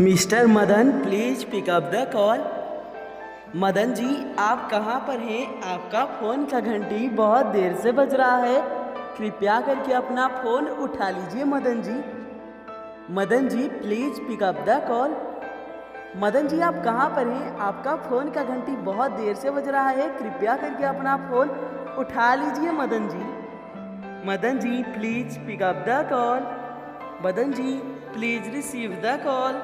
Mister Madan please pick up the call. Madan ji आप कहाँ पर हैं? आपका फ़ोन का घंटी बहुत देर से बज रहा है, कृपया करके अपना फ़ोन उठा लीजिए Madan ji. Madan ji please pick up the call. Madan ji आप कहाँ पर हैं? आपका फ़ोन का घंटी बहुत देर से बज रहा है, कृपया करके अपना फ़ोन उठा लीजिए Madan ji. Madan ji please pick up the call. Madan ji please receive the call.